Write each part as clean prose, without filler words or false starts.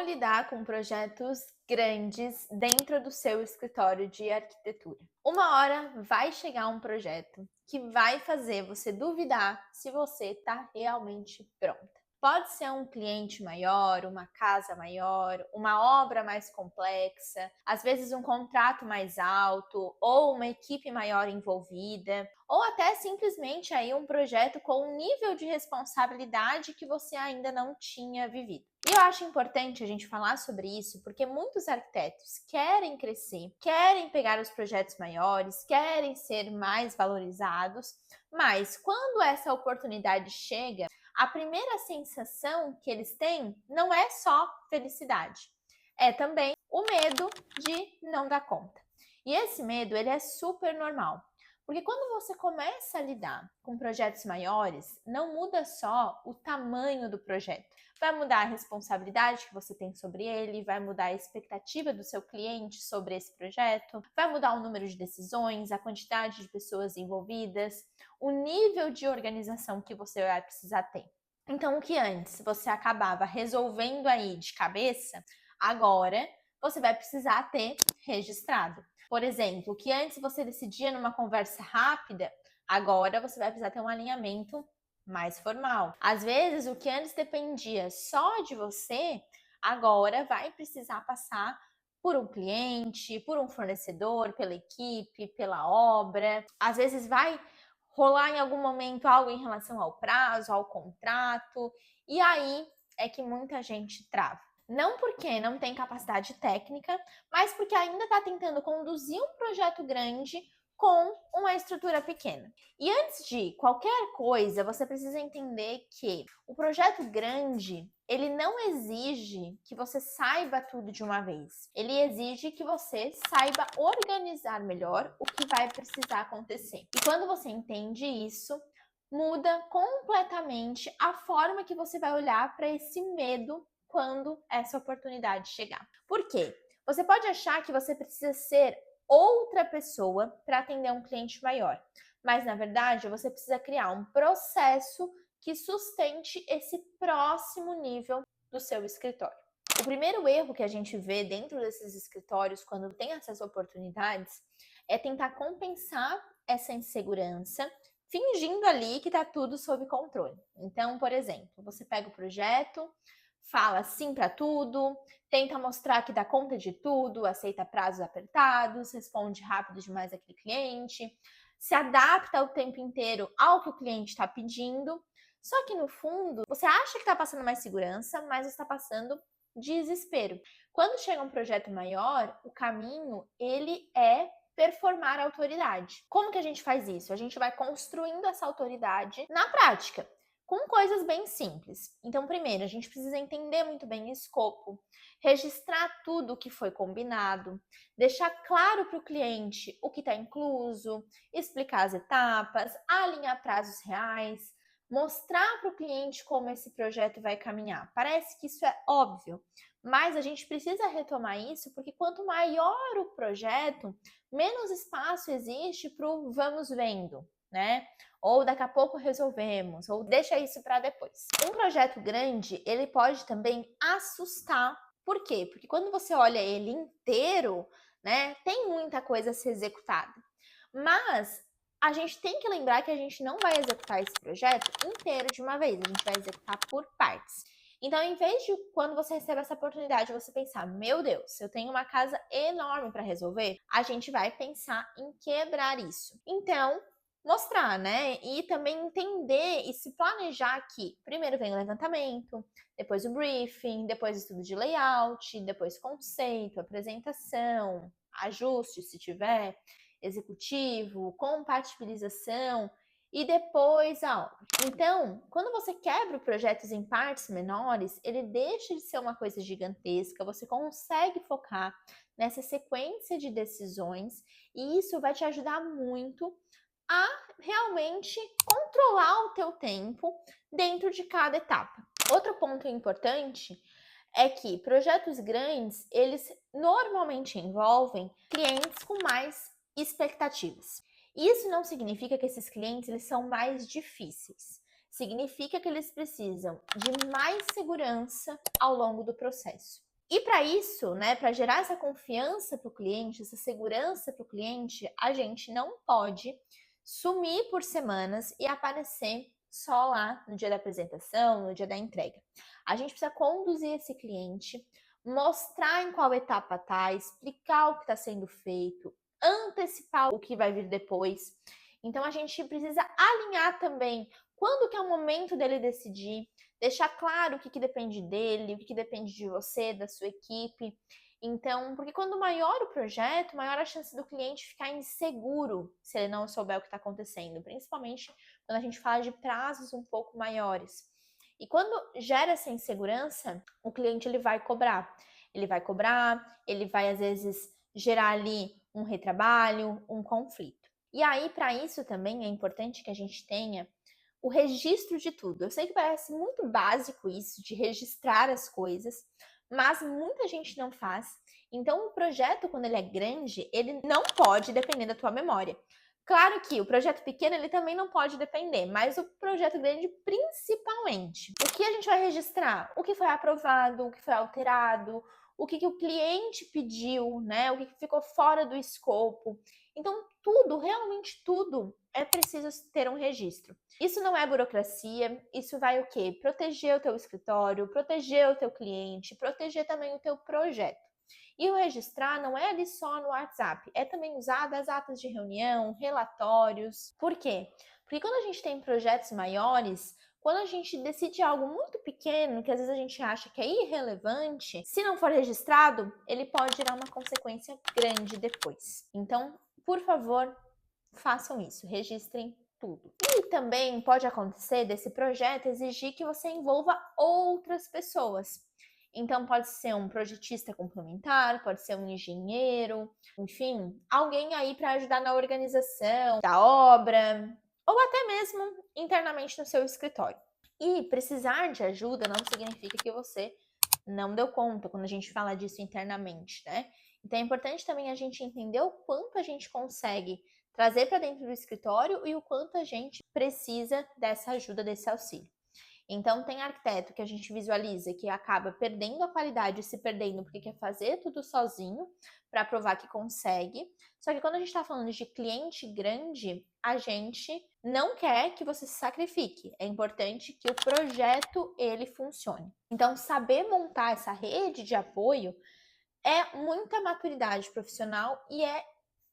lidar com projetos grandes dentro do seu escritório de arquitetura. Uma hora vai chegar um projeto que vai fazer você duvidar se você está realmente pronta. Pode ser um cliente maior, uma casa maior, uma obra mais complexa, às vezes um contrato mais alto ou uma equipe maior envolvida, ou até simplesmente aí um projeto com um nível de responsabilidade que você ainda não tinha vivido. E eu acho importante a gente falar sobre isso porque muitos arquitetos querem crescer, querem pegar os projetos maiores, querem ser mais valorizados, mas quando essa oportunidade chega, a primeira sensação que eles têm não é só felicidade, é também o medo de não dar conta. E esse medo, ele é super normal, porque quando você começa a lidar com projetos maiores, não muda só o tamanho do projeto, vai mudar a responsabilidade que você tem sobre ele, vai mudar a expectativa do seu cliente sobre esse projeto, vai mudar o número de decisões, a quantidade de pessoas envolvidas, o nível de organização que você vai precisar ter. Então, o que antes você acabava resolvendo aí de cabeça, agora você vai precisar ter registrado. Por exemplo, o que antes você decidia numa conversa rápida, agora você vai precisar ter um alinhamento mais formal. Às vezes, o que antes dependia só de você, agora vai precisar passar por um cliente, por um fornecedor, pela equipe, pela obra. Às vezes vai rolar em algum momento algo em relação ao prazo, ao contrato, e aí é que muita gente trava. Não porque não tem capacidade técnica, mas porque ainda está tentando conduzir um projeto grande com uma estrutura pequena. E antes de qualquer coisa, você precisa entender que o projeto grande, ele não exige que você saiba tudo de uma vez. Ele exige que você saiba organizar melhor o que vai precisar acontecer. E quando você entende isso, muda completamente a forma que você vai olhar para esse medo quando essa oportunidade chegar. Por quê? Você pode achar que você precisa ser outra pessoa para atender um cliente maior, mas na verdade você precisa criar um processo que sustente esse próximo nível do seu escritório. O primeiro erro que a gente vê dentro desses escritórios quando tem essas oportunidades é tentar compensar essa insegurança fingindo ali que está tudo sob controle. Então, por exemplo, você pega o projeto, fala sim para tudo, tenta mostrar que dá conta de tudo, aceita prazos apertados, responde rápido demais aquele cliente, se adapta o tempo inteiro ao que o cliente está pedindo. Só que no fundo, você acha que está passando mais segurança, mas está passando desespero. Quando chega um projeto maior, o caminho ele é performar a autoridade. Como que a gente faz isso? A gente vai construindo essa autoridade na prática, com coisas bem simples. Então, primeiro, a gente precisa entender muito bem o escopo, registrar tudo o que foi combinado, deixar claro para o cliente o que está incluso, explicar as etapas, alinhar prazos reais, mostrar para o cliente como esse projeto vai caminhar. Parece que isso é óbvio, mas a gente precisa retomar isso porque quanto maior o projeto, menos espaço existe para o vamos vendo, né? Ou daqui a pouco resolvemos, ou deixa isso para depois. Um projeto grande, ele pode também assustar. Por quê? Porque quando você olha ele inteiro, né, tem muita coisa a ser executada. Mas a gente tem que lembrar que a gente não vai executar esse projeto inteiro de uma vez, a gente vai executar por partes. Então, em vez de quando você recebe essa oportunidade, você pensar, meu Deus, eu tenho uma casa enorme para resolver, a gente vai pensar em quebrar isso. Então, mostrar, né? E também entender e se planejar que primeiro vem o levantamento, depois o briefing, depois estudo de layout, depois conceito, apresentação, ajuste se tiver, executivo, compatibilização e depois a obra. Então, quando você quebra projetos em partes menores, ele deixa de ser uma coisa gigantesca, você consegue focar nessa sequência de decisões e isso vai te ajudar muito a realmente controlar o teu tempo dentro de cada etapa. Outro ponto importante é que projetos grandes, eles normalmente envolvem clientes com mais expectativas. Isso não significa que esses clientes eles são mais difíceis. Significa que eles precisam de mais segurança ao longo do processo. E para isso, né, para gerar essa confiança para o cliente, essa segurança para o cliente, a gente não pode sumir por semanas e aparecer só lá no dia da apresentação, no dia da entrega. A gente precisa conduzir esse cliente, mostrar em qual etapa está, explicar o que está sendo feito, antecipar o que vai vir depois. Então a gente precisa alinhar também quando que é o momento dele decidir, deixar claro o que depende dele, o que depende de você, da sua equipe. Então, porque quando maior o projeto, maior a chance do cliente ficar inseguro se ele não souber o que está acontecendo, principalmente quando a gente fala de prazos um pouco maiores. E quando gera essa insegurança, o cliente ele vai cobrar. Ele vai às vezes gerar ali um retrabalho, um conflito. E aí, para isso também é importante que a gente tenha o registro de tudo. Eu sei que parece muito básico isso, de registrar as coisas, mas muita gente não faz. Então, o projeto, quando ele é grande, ele não pode depender da tua memória. Claro que o projeto pequeno, ele também não pode depender, mas o projeto grande, principalmente. O que a gente vai registrar? O que foi aprovado, o que foi alterado, o que o cliente pediu, né? O que ficou fora do escopo. Então, tudo, realmente tudo, é preciso ter um registro. Isso não é burocracia, isso vai o quê? Proteger o teu escritório, proteger o teu cliente, proteger também o teu projeto. E o registrar não é ali só no WhatsApp, é também usar as atas de reunião, relatórios. Por quê? Porque quando a gente tem projetos maiores, quando a gente decide algo muito pequeno, que às vezes a gente acha que é irrelevante, se não for registrado, ele pode gerar uma consequência grande depois. Então, por favor, façam isso, registrem tudo. E também pode acontecer desse projeto exigir que você envolva outras pessoas. Então, pode ser um projetista complementar, pode ser um engenheiro, enfim, alguém aí para ajudar na organização da obra, ou até mesmo internamente no seu escritório. E precisar de ajuda não significa que você não deu conta quando a gente fala disso internamente, né? Então é importante também a gente entender o quanto a gente consegue trazer para dentro do escritório e o quanto a gente precisa dessa ajuda, desse auxílio. Então, tem arquiteto que a gente visualiza que acaba perdendo a qualidade, se perdendo porque quer fazer tudo sozinho para provar que consegue. Só que quando a gente está falando de cliente grande, a gente não quer que você se sacrifique. É importante que o projeto ele funcione. Então, saber montar essa rede de apoio é muita maturidade profissional e é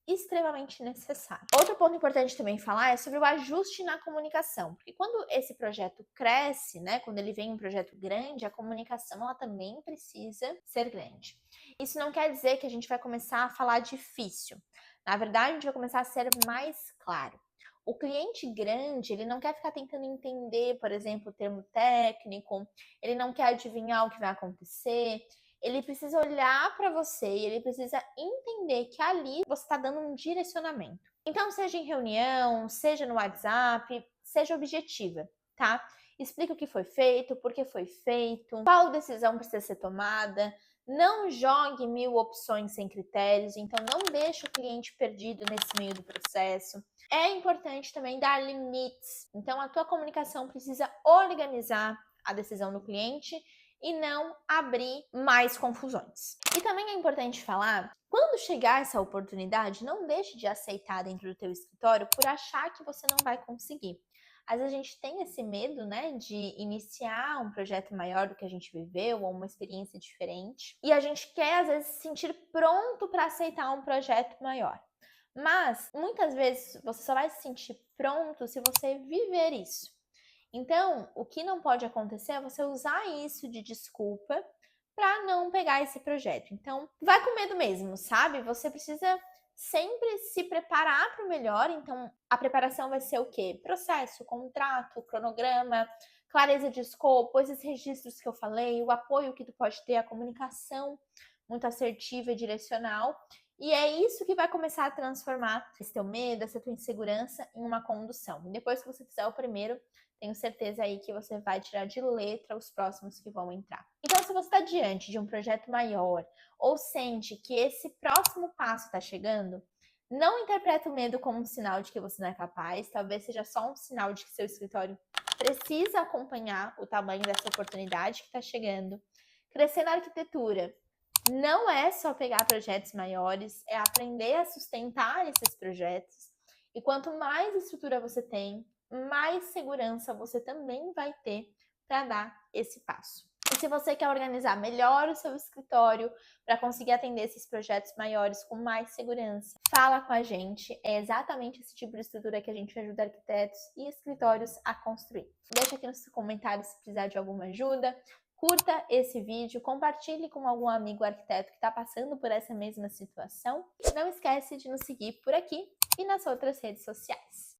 extremamente necessário. Outro ponto importante também falar é sobre o ajuste na comunicação, porque quando esse projeto cresce, né, quando ele vem um projeto grande, a comunicação ela também precisa ser grande. Isso não quer dizer que a gente vai começar a falar difícil. Na verdade, a gente vai começar a ser mais claro. O cliente grande, ele não quer ficar tentando entender, por exemplo, o termo técnico, ele não quer adivinhar o que vai acontecer, ele precisa olhar para você e ele precisa entender que ali você está dando um direcionamento. Então, seja em reunião, seja no WhatsApp, seja objetiva, tá? Explica o que foi feito, por que foi feito, qual decisão precisa ser tomada. Não jogue 1000 opções sem critérios, então não deixe o cliente perdido nesse meio do processo. É importante também dar limites. Então, a tua comunicação precisa organizar a decisão do cliente e não abrir mais confusões. E também é importante falar, quando chegar essa oportunidade, não deixe de aceitar dentro do teu escritório por achar que você não vai conseguir. Às vezes a gente tem esse medo, né, de iniciar um projeto maior do que a gente viveu ou uma experiência diferente. E a gente quer, às vezes, se sentir pronto para aceitar um projeto maior. Mas, muitas vezes, você só vai se sentir pronto se você viver isso. Então, o que não pode acontecer é você usar isso de desculpa para não pegar esse projeto. Então, vai com medo mesmo, sabe? Você precisa sempre se preparar para o melhor. Então, a preparação vai ser o quê? Processo, contrato, cronograma, clareza de escopo, esses registros que eu falei, o apoio que tu pode ter, a comunicação muito assertiva e direcional. E é isso que vai começar a transformar esse teu medo, essa tua insegurança em uma condução. E depois que você fizer o primeiro, tenho certeza aí que você vai tirar de letra os próximos que vão entrar. Então, se você está diante de um projeto maior ou sente que esse próximo passo está chegando, não interpreta o medo como um sinal de que você não é capaz, talvez seja só um sinal de que seu escritório precisa acompanhar o tamanho dessa oportunidade que está chegando. Crescer na arquitetura não é só pegar projetos maiores, é aprender a sustentar esses projetos. E quanto mais estrutura você tem, mais segurança você também vai ter para dar esse passo. E se você quer organizar melhor o seu escritório para conseguir atender esses projetos maiores com mais segurança, fala com a gente. É exatamente esse tipo de estrutura que a gente ajuda arquitetos e escritórios a construir. Deixa aqui nos comentários se precisar de alguma ajuda. Curta esse vídeo, compartilhe com algum amigo arquiteto que está passando por essa mesma situação. Não esquece de nos seguir por aqui e nas outras redes sociais.